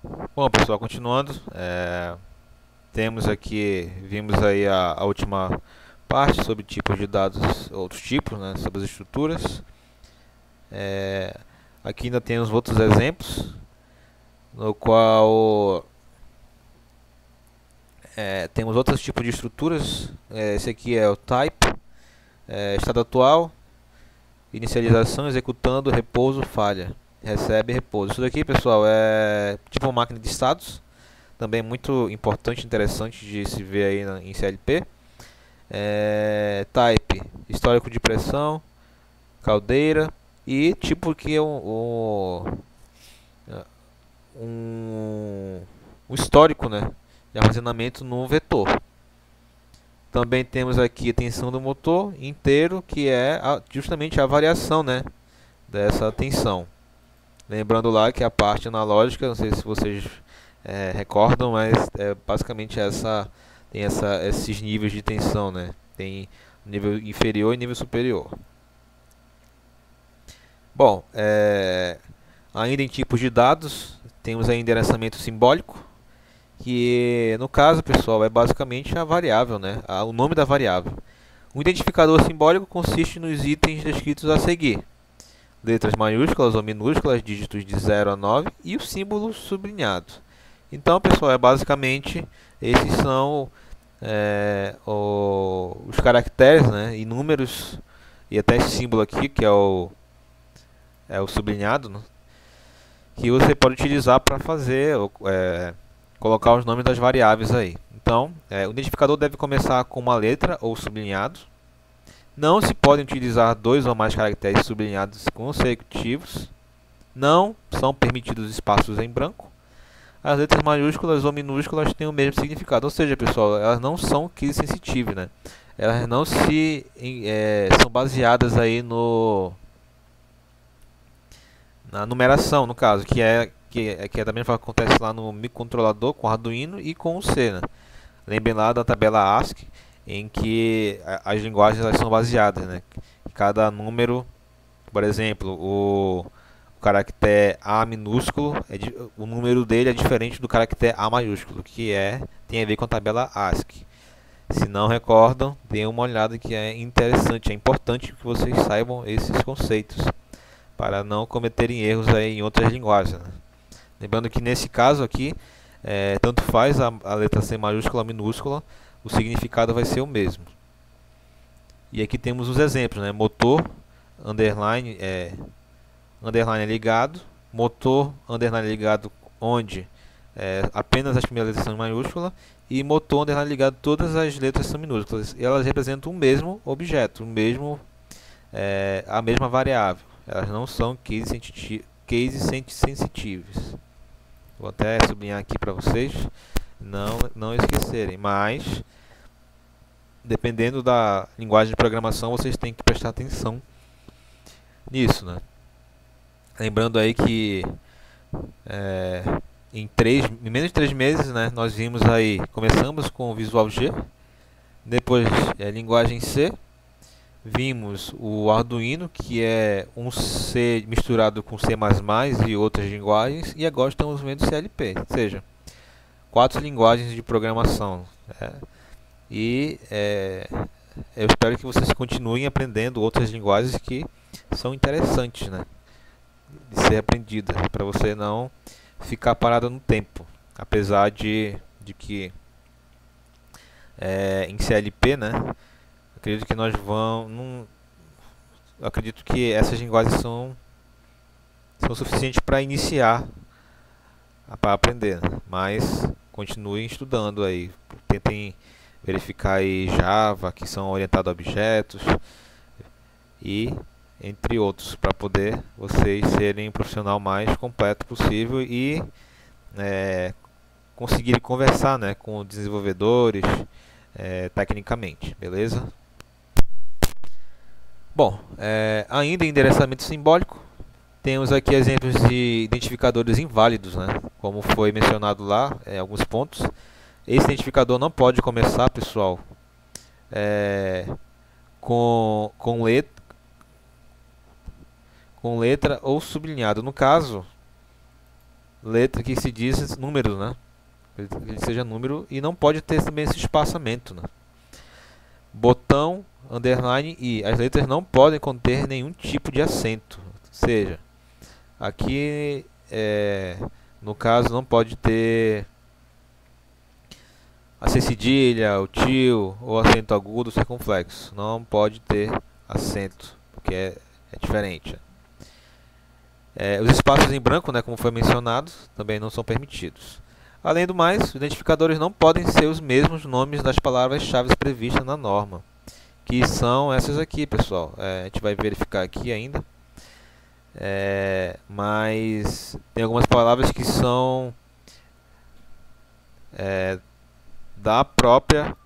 Bom, pessoal, continuando, vimos aí a última parte sobre tipos de dados, outros tipos, né, sobre as estruturas. É, Aqui ainda temos outros exemplos, no qual temos outros tipos de estruturas. Esse aqui é o type, estado atual, inicialização, executando, repouso, falha, recebe, repouso. Isso daqui, pessoal, é tipo uma máquina de estados, também muito importante, interessante de se ver aí em CLP. Type, histórico de pressão, caldeira e tipo que é um, um histórico, né, de armazenamento no vetor. Também temos aqui a tensão do motor inteiro, que é justamente a variação, né, dessa tensão. Lembrando lá que a parte analógica, não sei se vocês recordam, mas basicamente esses níveis de tensão, né? Tem nível inferior e nível superior. Bom, ainda em tipos de dados, temos aí endereçamento simbólico, que no caso, pessoal, é basicamente a variável, né? O nome da variável. O identificador simbólico consiste nos itens descritos a seguir: letras maiúsculas ou minúsculas, dígitos de 0 a 9 e o símbolo sublinhado. Então, pessoal, basicamente esses são os caracteres, né, e números, e até esse símbolo aqui, que é o sublinhado, né, que você pode utilizar para fazer, colocar os nomes das variáveis aí. Então, o identificador deve começar com uma letra ou sublinhado. Não se podem utilizar dois ou mais caracteres sublinhados consecutivos. Não são permitidos espaços em branco. As letras maiúsculas ou minúsculas têm o mesmo significado, ou seja, pessoal, elas não são case sensitive, né? Elas não são baseadas aí na numeração, no caso, que é da mesma forma que acontece lá no microcontrolador com Arduino e com o C, né? Lembrem lá da tabela ASCII, em que as linguagens elas são baseadas, né? Cada número, por exemplo, o caractere A minúsculo, o número dele é diferente do caractere A maiúsculo, tem a ver com a tabela ASCII. Se não recordam, deem uma olhada que é interessante, é importante que vocês saibam esses conceitos para não cometerem erros aí em outras linguagens, né? Lembrando que nesse caso aqui, tanto faz a letra C maiúscula ou minúscula, o significado vai ser o mesmo. E aqui temos os exemplos, né? Motor, underline, underline ligado, motor, underline ligado, onde apenas as primeiras letras são maiúsculas, e motor, underline ligado, todas as letras são minúsculas. E elas representam o mesmo objeto, a mesma variável. Elas não são case sensitives. Vou até sublinhar aqui para vocês não esquecerem. Mas, dependendo da linguagem de programação, vocês têm que prestar atenção nisso, né? Lembrando aí que é, em menos de 3 meses, né, nós vimos aí, começamos com o Visual G, depois linguagem C, vimos o Arduino, que é um C misturado com C++ e outras linguagens, e agora estamos vendo CLP, ou seja, 4 linguagens de programação. Eu espero que vocês continuem aprendendo outras linguagens que são interessantes, né, de ser aprendida, para você não ficar parado no tempo. Apesar de que em CLP, né, acredito que nós vamos. Acredito que essas linguagens são suficientes para iniciar, para aprender, né? Mas continuem estudando aí. Tentem verificar aí Java, que são orientados a objetos, e entre outros, para poder vocês serem um profissional mais completo possível e é, conseguirem conversar, né, com desenvolvedores tecnicamente, beleza? Bom, ainda em endereçamento simbólico, temos aqui exemplos de identificadores inválidos, né? Como foi mencionado lá em alguns pontos. Esse identificador não pode começar, pessoal, é, com, com, let, com letra ou sublinhado. No caso, letra que se diz números, né? Que ele seja número e não pode ter também esse espaçamento, né? Botão, underline e as letras não podem conter nenhum tipo de acento. Ou seja, aqui no caso não pode ter a C cedilha, o tio ou acento agudo circunflexo. Não pode ter acento, porque é diferente. Os espaços em branco, né, como foi mencionado, também não são permitidos. Além do mais, os identificadores não podem ser os mesmos nomes das palavras-chave previstas na norma, que são essas aqui, pessoal. A gente vai verificar aqui ainda, mas tem algumas palavras que são da própria.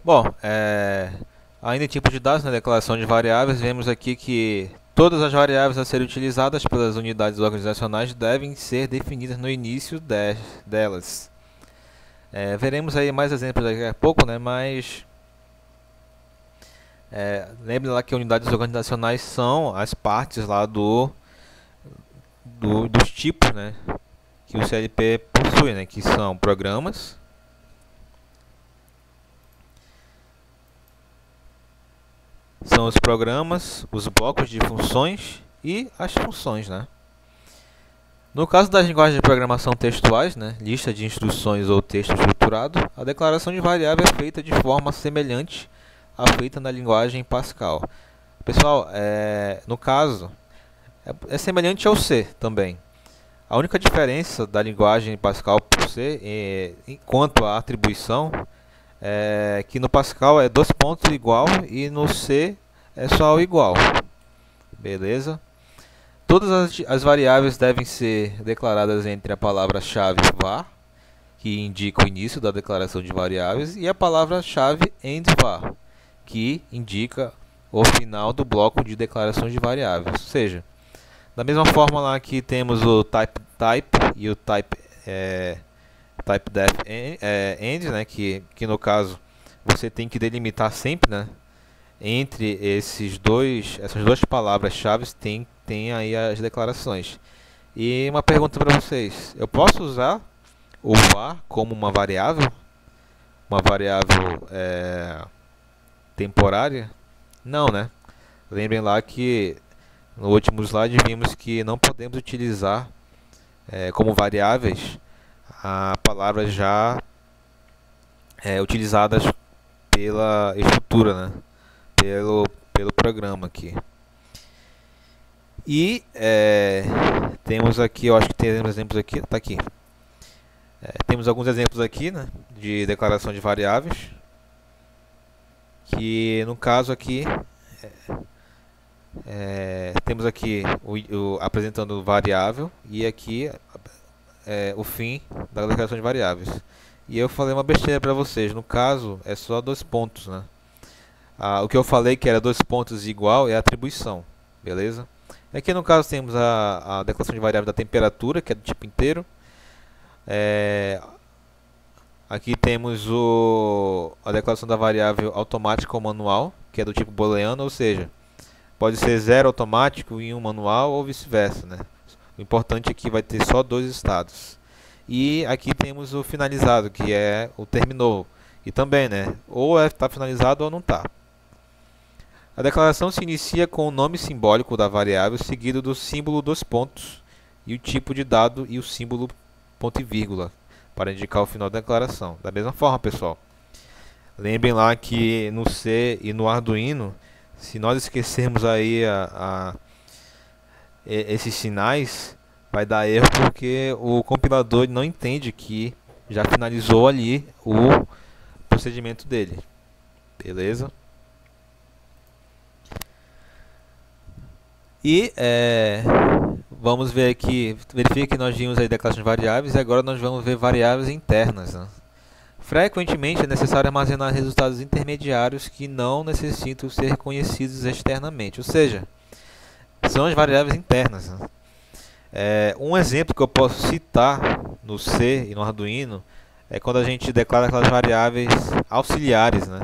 Bom, ainda em tipo de dados, na declaração de variáveis, vemos aqui que todas as variáveis a serem utilizadas pelas unidades organizacionais devem ser definidas no início delas. Veremos aí mais exemplos daqui a pouco, né? Mas lembre lá que unidades organizacionais são as partes lá dos tipos, né, que o CLP possui, né? Que são programas, os blocos de funções e as funções, né? No caso das linguagens de programação textuais, né, lista de instruções ou texto estruturado, a declaração de variável é feita de forma semelhante à feita na linguagem Pascal. Pessoal, no caso, é semelhante ao C também. A única diferença da linguagem Pascal por C, quanto à atribuição, é que no Pascal é 2 pontos igual e no C é só o igual. Beleza? Todas as variáveis devem ser declaradas entre a palavra-chave var, que indica o início da declaração de variáveis, e a palavra-chave endVar, que indica o final do bloco de declaração de variáveis. Ou seja, da mesma forma lá que temos o type e o typedef end, né, que no caso você tem que delimitar sempre, né, entre essas duas palavras-chave tem aí as declarações. E uma pergunta para vocês: eu posso usar o var como uma variável temporária? Não, né? Lembrem lá que no último slide vimos que não podemos utilizar como variáveis a palavras já utilizadas pela estrutura, né? Pelo programa aqui. E temos aqui, eu acho que temos exemplos aqui, tá aqui. Temos alguns exemplos aqui, né, de declaração de variáveis, que no caso aqui temos aqui apresentando variável e aqui o fim da declaração de variáveis. E eu falei uma besteira para vocês, no caso é só 2 pontos, né? O que eu falei que era 2 pontos igual é a atribuição, beleza? Aqui no caso temos a declaração de variável da temperatura, que é do tipo inteiro. Aqui temos a declaração da variável automática ou manual, que é do tipo booleano, ou seja, pode ser 0 automático e 1 manual ou vice-versa, né? O importante aqui vai ter só 2 estados. E aqui temos o finalizado, que é o terminou. E também, né, ou está finalizado ou não está. A declaração se inicia com o nome simbólico da variável, seguido do símbolo dos pontos e o tipo de dado e o símbolo ponto e vírgula, para indicar o final da declaração. Da mesma forma, pessoal, lembrem lá que no C e no Arduino, se nós esquecermos aí esses sinais, vai dar erro porque o compilador não entende que já finalizou ali o procedimento dele. Beleza? E vamos ver aqui, verifique que nós vimos aí declarações de variáveis e agora nós vamos ver variáveis internas, né? Frequentemente é necessário armazenar resultados intermediários que não necessitam ser reconhecidos externamente, ou seja, são as variáveis internas, né? Um exemplo que eu posso citar no C e no Arduino é quando a gente declara aquelas variáveis auxiliares, né?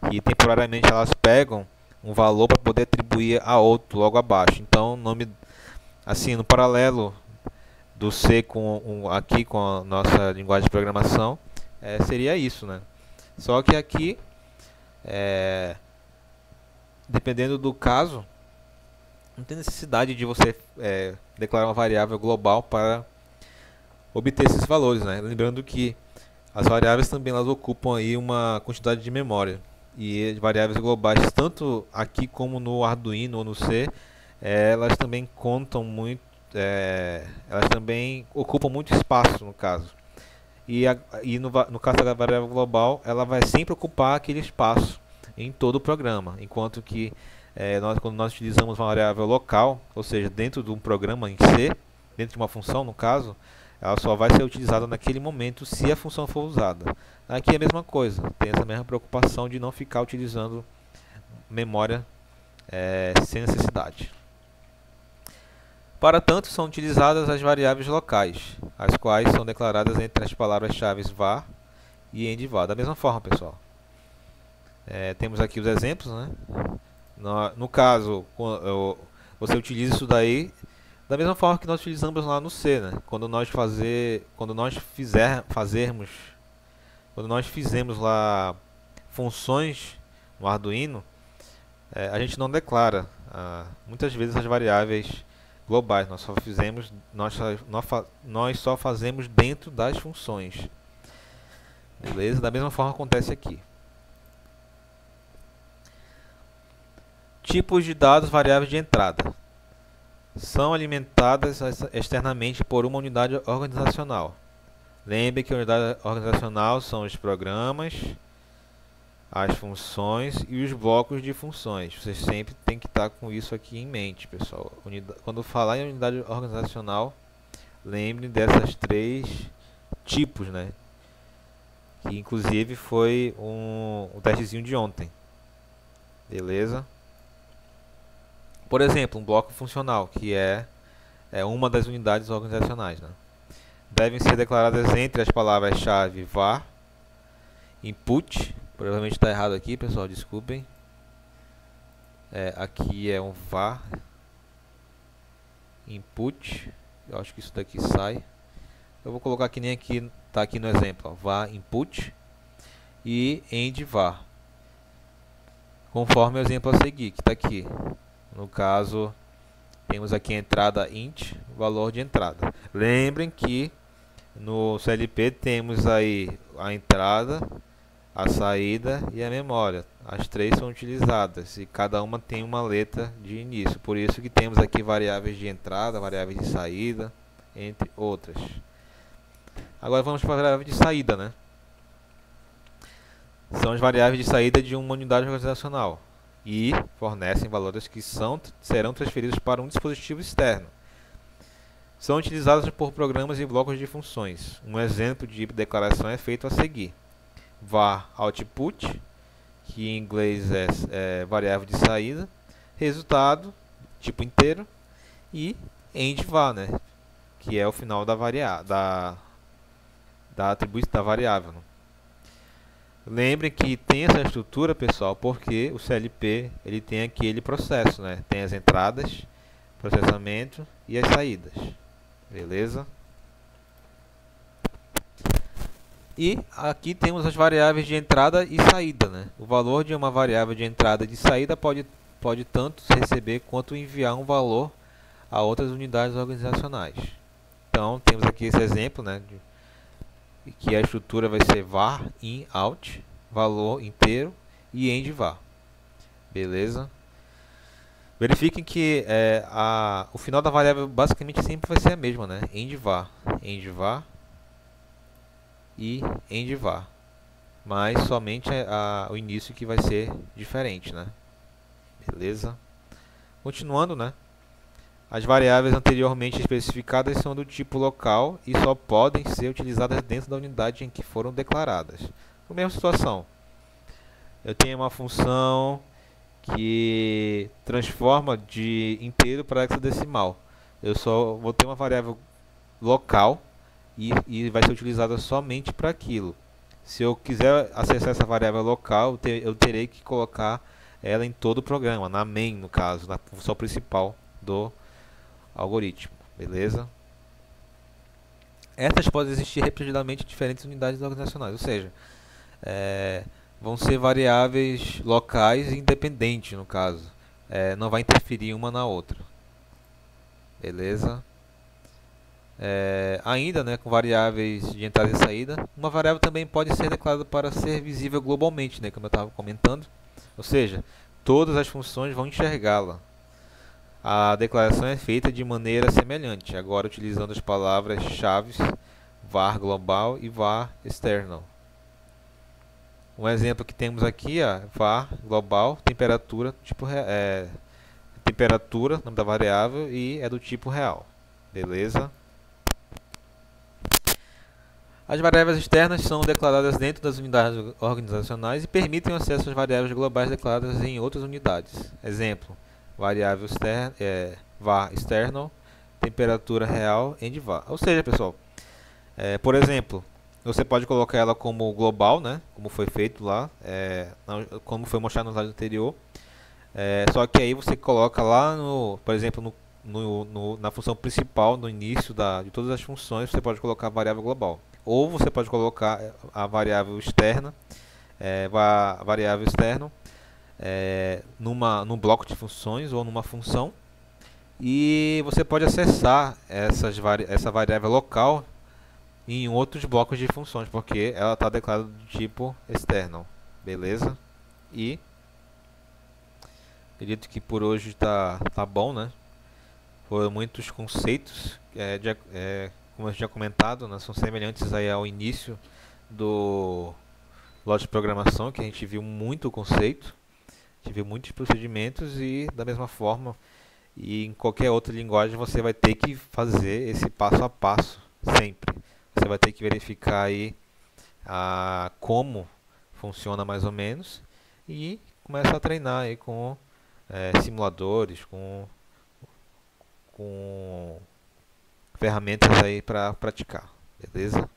Que temporariamente elas pegam um valor para poder atribuir a outro logo abaixo. Então, o nome Assim, no paralelo do C aqui com a nossa linguagem de programação, seria isso, né? Só que aqui, é, dependendo do caso, não tem necessidade de você declarar uma variável global para obter esses valores, né? Lembrando que as variáveis também elas ocupam aí uma quantidade de memória. E as variáveis globais, tanto aqui como no Arduino ou no C, elas também contam muito, elas também ocupam muito espaço no caso. No caso da variável global, ela vai sempre ocupar aquele espaço em todo o programa, enquanto que quando nós utilizamos uma variável local, ou seja, dentro de um programa em C, dentro de uma função no caso, ela só vai ser utilizada naquele momento se a função for usada. Aqui é a mesma coisa, tem essa mesma preocupação de não ficar utilizando memória sem necessidade. Para tanto, são utilizadas as variáveis locais, as quais são declaradas entre as palavras-chave var e endvar. Da mesma forma, pessoal. Temos aqui os exemplos, né? No caso, você utiliza isso daí da mesma forma que nós utilizamos lá no C, né? Quando nós fizemos lá funções no Arduino, a gente não declara muitas vezes as variáveis globais. Nós só fazemos dentro das funções. Beleza? Da mesma forma acontece aqui. Tipos de dados variáveis de entrada. São alimentadas externamente por uma unidade organizacional. Lembre que a unidade organizacional são os programas, as funções e os blocos de funções. Vocês sempre tem que estar com isso aqui em mente, pessoal. Quando falar em unidade organizacional, lembre dessas três tipos, né? Que inclusive foi o testezinho de ontem. Beleza? Por exemplo, um bloco funcional, que é uma das unidades organizacionais, né? Devem ser declaradas entre as palavras-chave var, input, provavelmente está errado aqui, pessoal, desculpem. Aqui é um var, input, eu acho que isso daqui sai. Eu vou colocar que nem aqui, está aqui no exemplo, ó, var input e endvar, conforme o exemplo a seguir, que está aqui. No caso, temos aqui a entrada int, valor de entrada. Lembrem que no CLP temos aí a entrada, a saída e a memória. As três são utilizadas e cada uma tem uma letra de início. Por isso que temos aqui variáveis de entrada, variáveis de saída, entre outras. Agora vamos para a variável de saída, né? São as variáveis de saída de uma unidade organizacional e fornecem valores que serão transferidos para um dispositivo externo. São utilizadas por programas e blocos de funções. Um exemplo de declaração é feito a seguir. Var output, que em inglês é variável de saída, resultado, tipo inteiro, e endvar, né, que é o final da atribuição da variável. Né? Lembrem que tem essa estrutura, pessoal, porque o CLP ele tem aquele processo, né? Tem as entradas, processamento e as saídas. Beleza? E aqui temos as variáveis de entrada e saída, né? O valor de uma variável de entrada e de saída pode tanto receber quanto enviar um valor a outras unidades organizacionais. Então, temos aqui esse exemplo, né? Que a estrutura vai ser var in out, valor inteiro, e endvar. Beleza? Verifiquem que o final da variável basicamente sempre vai ser a mesma, né? Endvar e endvar. Mas somente o início que vai ser diferente, né? Beleza? Continuando, né? As variáveis anteriormente especificadas são do tipo local e só podem ser utilizadas dentro da unidade em que foram declaradas. Na mesma situação, eu tenho uma função que transforma de inteiro para hexadecimal. Eu só vou ter uma variável local e vai ser utilizada somente para aquilo. Se eu quiser acessar essa variável local, eu terei que colocar ela em todo o programa, na main no caso, na função principal do algoritmo, beleza? Essas podem existir repetidamente em diferentes unidades organizacionais, ou seja, vão ser variáveis locais e independentes no caso, não vai interferir uma na outra, beleza? Ainda, né, com variáveis de entrada e saída, uma variável também pode ser declarada para ser visível globalmente, né, como eu estava comentando, ou seja, todas as funções vão enxergá-la. A declaração é feita de maneira semelhante, agora utilizando as palavras-chave var global e var external. Um exemplo que temos aqui, var global, temperatura, temperatura, nome da variável, e é do tipo real. Beleza? As variáveis externas são declaradas dentro das unidades organizacionais e permitem o acesso às variáveis globais declaradas em outras unidades. Exemplo, variável var external, temperatura real, end var. Ou seja, pessoal, por exemplo, você pode colocar ela como global, né, como foi feito lá, como foi mostrado no slide anterior. Só que aí você coloca lá, por exemplo, na função principal, no início de todas as funções, você pode colocar a variável global. Ou você pode colocar a variável externa, variável externo, num bloco de funções ou numa função. E você pode acessar essa variável local em outros blocos de funções, porque ela está declarada do tipo external. Beleza? E acredito que por hoje tá bom, né? Foram muitos conceitos, como eu já comentado, né, são semelhantes aí ao início do lógica de programação, que a gente viu muito conceito, a gente viu muitos procedimentos e da mesma forma, e em qualquer outra linguagem você vai ter que fazer esse passo a passo sempre. Você vai ter que verificar aí como funciona mais ou menos e começar a treinar aí com simuladores, com ferramentas aí para praticar, beleza?